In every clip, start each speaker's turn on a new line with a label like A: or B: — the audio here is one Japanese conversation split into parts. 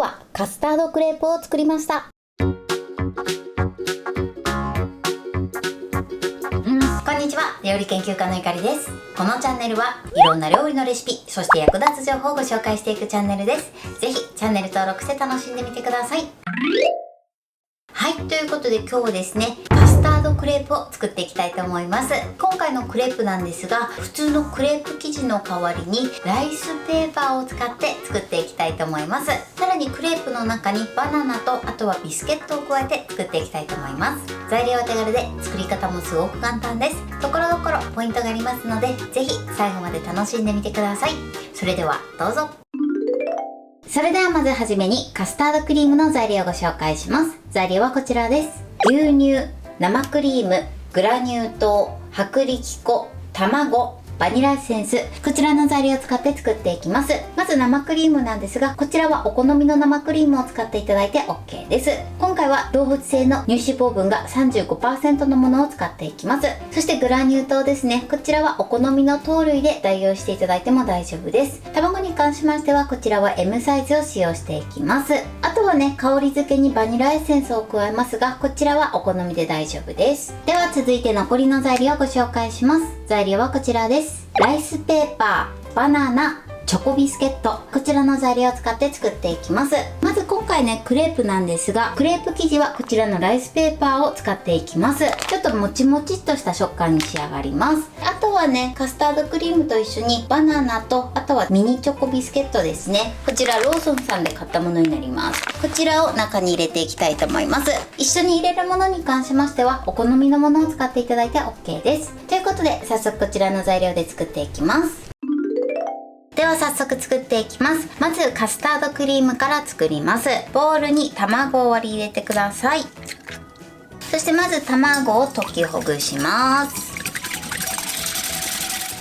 A: はカスタードクレープを作りました。こんにちは、料理研究家のゆかりです。このチャンネルはいろんな料理のレシピ、そして役立つ情報をご紹介していくチャンネルです。ぜひチャンネル登録して楽しんでみてください。はい、ということで今日はですね、カスタードクレープを作っていきたいと思います。今回のクレープなんですが、普通のクレープ生地の代わりにライスペーパーを使って作っていきたいと思います。さらにクレープの中にバナナとあとはビスケットを加えて作っていきたいと思います。材料は手軽で作り方もすごく簡単です。ところどころポイントがありますので、ぜひ最後まで楽しんでみてください。それではどうぞ。それではまずはじめにカスタードクリームの材料をご紹介します。材料はこちらです。牛乳、生クリーム、グラニュー糖、薄力粉、卵、バニラエッセンス、こちらの材料を使って作っていきます。まず生クリームなんですが、こちらはお好みの生クリームを使っていただいて OK です。今回は動物性の乳脂肪分が 35% のものを使っていきます。そしてグラニュー糖ですね。こちらはお好みの糖類で代用していただいても大丈夫です。卵に関しましてはこちらは M サイズを使用していきます。あとはね、香り付けにバニラエッセンスを加えますが、こちらはお好みで大丈夫です。では続いて残りの材料をご紹介します。材料はこちらです。ライスペーパー、バナナ、チョコビスケット、こちらの材料を使って作っていきます。まず今回ね、クレープなんですが、クレープ生地はこちらのライスペーパーを使っていきます。ちょっともちもちっとした食感に仕上がります。あとはね、カスタードクリームと一緒にバナナと、あとはミニチョコビスケットですね。こちらローソンさんで買ったものになります。こちらを中に入れていきたいと思います。一緒に入れるものに関しましては、お好みのものを使っていただいて OK です。ということで、早速こちらの材料で作っていきます。では早速作っていきます。まずカスタードクリームから作ります。ボウルに卵を割り入れてください。そしてまず卵を溶きほぐします。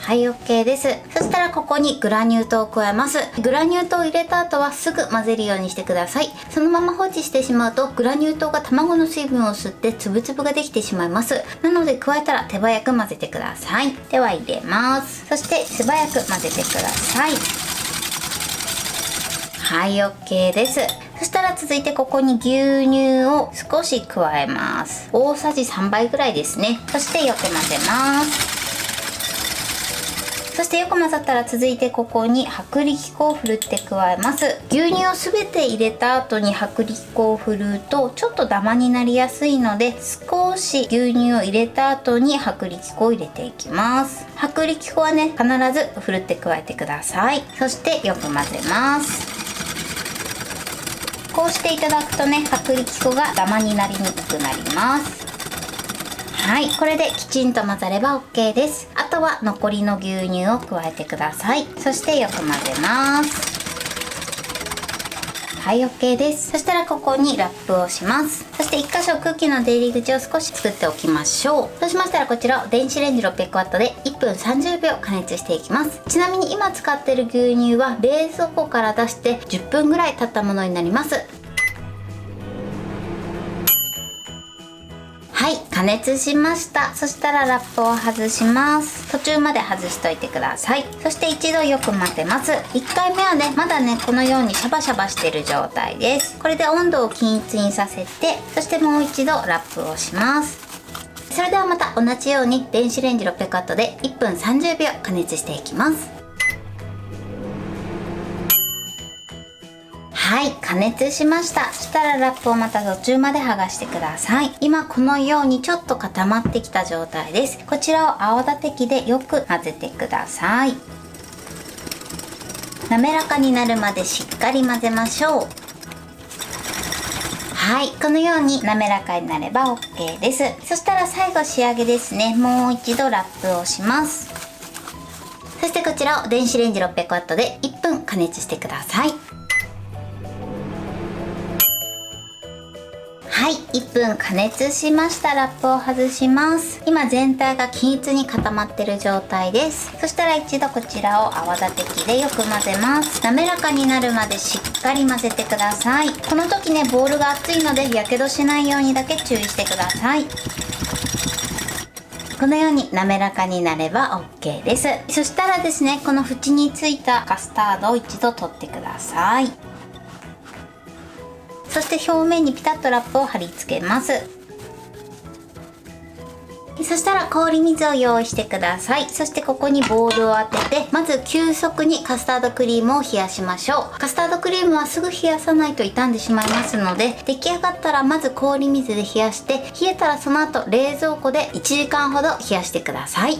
A: はい、 OK です。そしたらここにグラニュー糖を加えます。グラニュー糖を入れた後はすぐ混ぜるようにしてください。そのまま放置してしまうとグラニュー糖が卵の水分を吸ってつぶつぶができてしまいます。なので加えたら手早く混ぜてください。では入れます。そして素早く混ぜてください。はい、 OK です。そしたら続いてここに牛乳を少し加えます。大さじ3杯ぐらいですね。そしてよく混ぜます。そしてよく混ざったら続いてここに薄力粉をふるって加えます。牛乳をすべて入れた後に薄力粉をふるとちょっとダマになりやすいので、少し牛乳を入れた後に薄力粉を入れていきます。薄力粉はね、必ずふるって加えてください。そしてよく混ぜます。こうしていただくとね、薄力粉がダマになりにくくなります。はい、これできちんと混ざれば OK です。あとは残りの牛乳を加えてください。そしてよく混ぜます。はい、 OK です。そしたらここにラップをします。そして1箇所空気の出入り口を少し作っておきましょう。そうしましたらこちらを電子レンジ 600W で1分30秒加熱していきます。ちなみに今使っている牛乳は冷蔵庫から出して10分ぐらい経ったものになります。はい、加熱しました。そしたらラップを外します。途中まで外しといてください。そして一度よく混ぜます。1回目はね、まだね、このようにシャバシャバしている状態です。これで温度を均一にさせて、そしてもう一度ラップをします。それではまた同じように電子レンジ 600W で1分30秒加熱していきます。はい、加熱しました。そしたらラップをまた途中まで剥がしてください。今このようにちょっと固まってきた状態です。こちらを泡立て器でよく混ぜてください。滑らかになるまでしっかり混ぜましょう。はい、このように滑らかになれば OK です。そしたら最後仕上げですね。もう一度ラップをします。そしてこちらを電子レンジ 600W で1分加熱してください。はい、1分加熱しました。ラップを外します。今全体が均一に固まっている状態です。そしたら一度こちらを泡立て器でよく混ぜます。滑らかになるまでしっかり混ぜてください。この時ね、ボウルが熱いのでやけどしないようにだけ注意してください。このように滑らかになれば OK です。そしたらですね、この縁についたカスタードを一度取ってください。そして表面にピタッとラップを貼り付けます。そしたら氷水を用意してください。そしてここにボウルを当てて、まず急速にカスタードクリームを冷やしましょう。カスタードクリームはすぐ冷やさないと傷んでしまいますので、出来上がったらまず氷水で冷やして、冷えたらその後冷蔵庫で1時間ほど冷やしてください。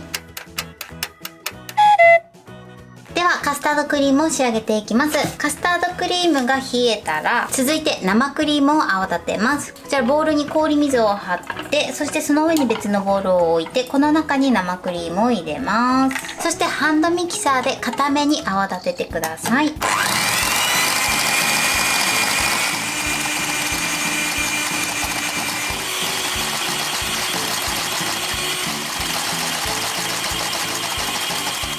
A: ではカスタードクリームを仕上げていきます。カスタードクリームが冷えたら、続いて生クリームを泡立てます。こちらボウルに氷水を張って、そしてその上に別のボウルを置いて、この中に生クリームを入れます。そしてハンドミキサーで固めに泡立ててください。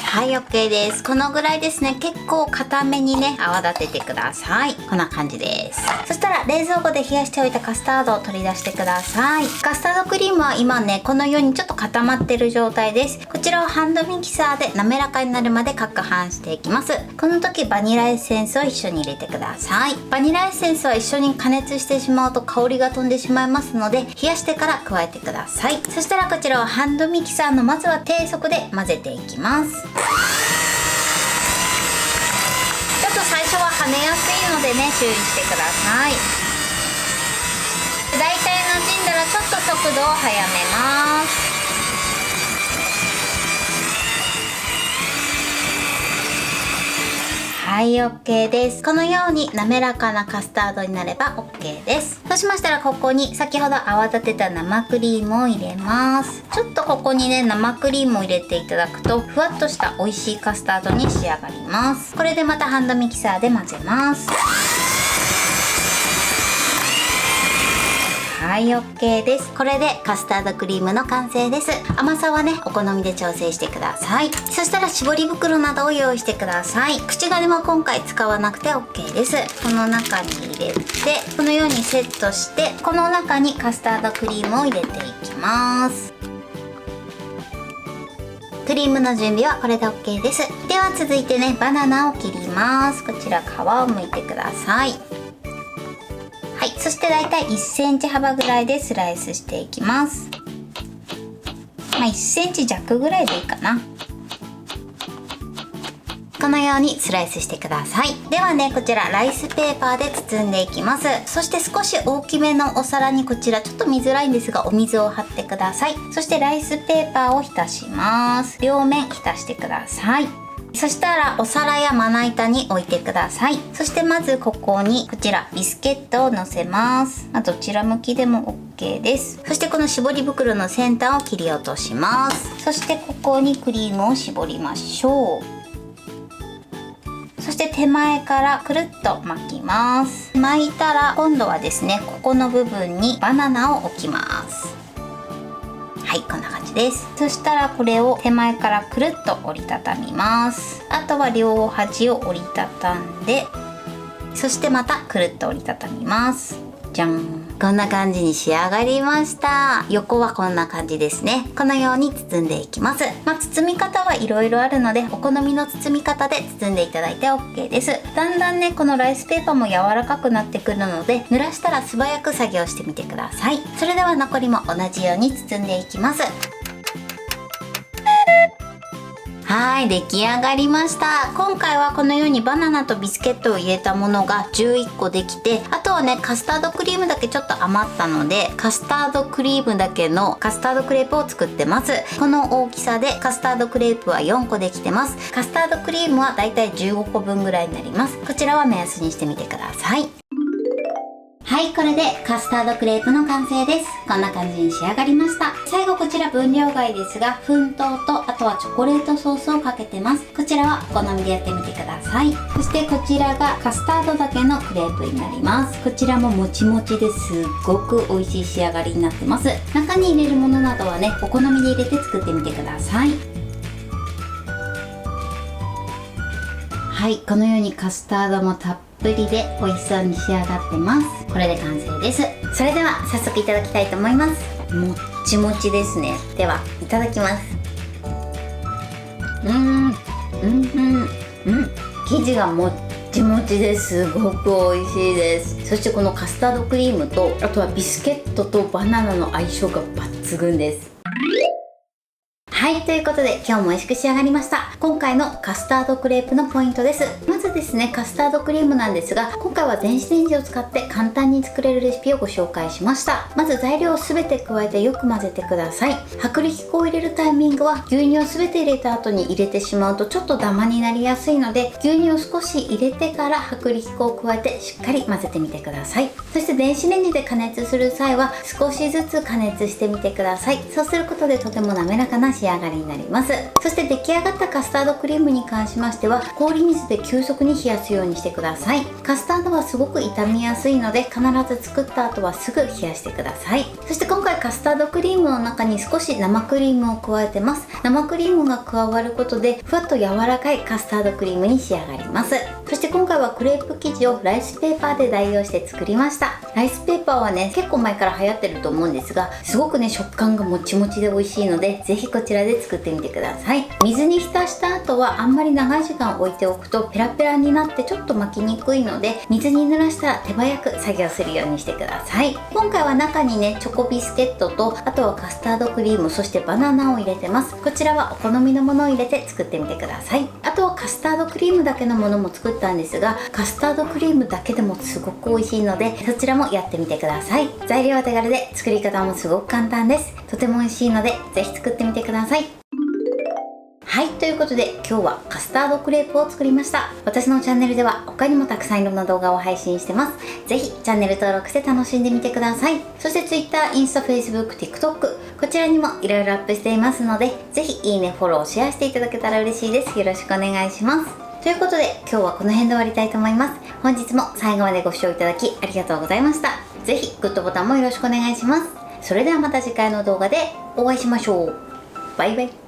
A: はい、OK です。このぐらいですね。結構固めにね、泡立ててください。こんな感じです。そしたら冷蔵庫で冷やしておいたカスタードを取り出してください。カスタードクリームは今ね、このようにちょっと固まってる状態です。こちらをハンドミキサーで滑らかになるまで攪拌していきます。この時バニラエッセンスを一緒に入れてください。バニラエッセンスは一緒に加熱してしまうと香りが飛んでしまいますので、冷やしてから加えてください。そしたらこちらをハンドミキサーのまずは低速で混ぜていきます。ちょっと最初は跳ねやすいのでね、注意してください。だいたい馴染んだらちょっと速度を速めます。はい、OK です。このように滑らかなカスタードになれば OK です。そうしましたらここに先ほど泡立てた生クリームを入れます。ちょっとここにね、生クリームを入れていただくとふわっとした美味しいカスタードに仕上がります。これでまたハンドミキサーで混ぜます。はい、OK です。これでカスタードクリームの完成です。甘さはね、お好みで調整してください。そしたら絞り袋などを用意してください。口金は今回使わなくて OK です。この中に入れて、このようにセットして、この中にカスタードクリームを入れていきます。クリームの準備はこれで OK です。では続いてね、バナナを切ります。こちら皮を剥いてください。はい、そしてだいたい1センチ幅ぐらいでスライスしていきます。1センチ弱ぐらいでいいかな。このようにスライスしてください。ではね、こちらライスペーパーで包んでいきます。そして少し大きめのお皿にこちらちょっと見づらいんですがお水を張ってください。そしてライスペーパーを浸します。両面浸してください。そしたらお皿やまな板に置いてください。そしてまずここにこちらビスケットをのせます。どちら向きでも OK です。そしてこの絞り袋の先端を切り落とします。そしてここにクリームを絞りましょう。そして手前からくるっと巻きます。巻いたら今度はですね、ここの部分にバナナを置きます。はい、こんな感じです。そしたらこれを手前からくるっと折りたたみます。あとは両端を折りたたんで、そしてまたくるっと折りたたみます。じゃん。こんな感じに仕上がりました。横はこんな感じですね。このように包んでいきます。包み方はいろいろあるので、お好みの包み方で包んでいただいて OK です。だんだんね、このライスペーパーも柔らかくなってくるので、濡らしたら素早く作業してみてください。それでは残りも同じように包んでいきます。はい、出来上がりました。今回はこのようにバナナとビスケットを入れたものが11個できて、あとはね、カスタードクリームだけちょっと余ったので、カスタードクリームだけのカスタードクレープを作ってます。この大きさでカスタードクレープは4個できてます。カスタードクリームはだいたい15個分ぐらいになります。こちらは目安にしてみてください。はい、これでカスタードクレープの完成です。こんな感じに仕上がりました。最後こちら分量外ですが、粉糖とあとはチョコレートソースをかけてます。こちらはお好みでやってみてください。そしてこちらがカスタードだけのクレープになります。こちらももちもちですっごく美味しい仕上がりになってます。中に入れるものなどはね、お好みで入れて作ってみてください。はい、このようにカスタードもたっぷりで美味しそうに仕上がってます。これで完成です。それでは早速いただきたいと思います。もっちもちですね。ではいただきます。生地がもっちもちですごく美味しいです。そしてこのカスタードクリームと、あとはビスケットとバナナの相性が抜群です。はい、ということで今日も美味しく仕上がりました。今回のカスタードクレープのポイントです。まずですね、カスタードクリームなんですが、今回は電子レンジを使って簡単に作れるレシピをご紹介しました。まず材料を全て加えてよく混ぜてください。薄力粉を入れるタイミングは牛乳を全て入れた後に入れてしまうとちょっとダマになりやすいので、牛乳を少し入れてから薄力粉を加えてしっかり混ぜてみてください。そして電子レンジで加熱する際は少しずつ加熱してみてください。そうすることでとても滑らかな仕上がりになります。そして出来上がったカスタードクリームに関しましては、氷水で急速に冷やすようにしてください。カスタードはすごく傷みやすいので、必ず作った後はすぐ冷やしてください。そして今回カスタードクリームの中に少し生クリームを加えてます。生クリームが加わることでふわっと柔らかいカスタードクリームに仕上がります。そして今回はクレープ生地をライスペーパーで代用して作りました。ライスペーパーはね、結構前から流行ってると思うんですが、すごくね食感がもちもちで美味しいので、ぜひこちらで作ってみてください。水に浸した後はあんまり長い時間置いておくとペラペラになってちょっと巻きにくいので、水に濡らしたら手早く作業するようにしてください。今回は中にねチョコビスケットと、あとはカスタードクリーム、そしてバナナを入れてます。こちらはお好みのものを入れて作ってみてください。あとはカスタードクリームだけのものも作ったんですが、カスタードクリームだけでもすごく美味しいので、そちらもやってみてください。材料は手軽で作り方もすごく簡単です。とても美味しいのでぜひ作ってみてください。はい、ということで今日はカスタードクレープを作りました。私のチャンネルでは他にもたくさんいろんな動画を配信してます。ぜひチャンネル登録して楽しんでみてください。そして Twitter、インスタ、Facebook、TikTok、こちらにもいろいろアップしていますので、ぜひいいね、フォロー、シェアしていただけたら嬉しいです。よろしくお願いします。ということで今日はこの辺で終わりたいと思います。本日も最後までご視聴いただきありがとうございました。ぜひグッドボタンもよろしくお願いします。それではまた次回の動画でお会いしましょう。バイバイ。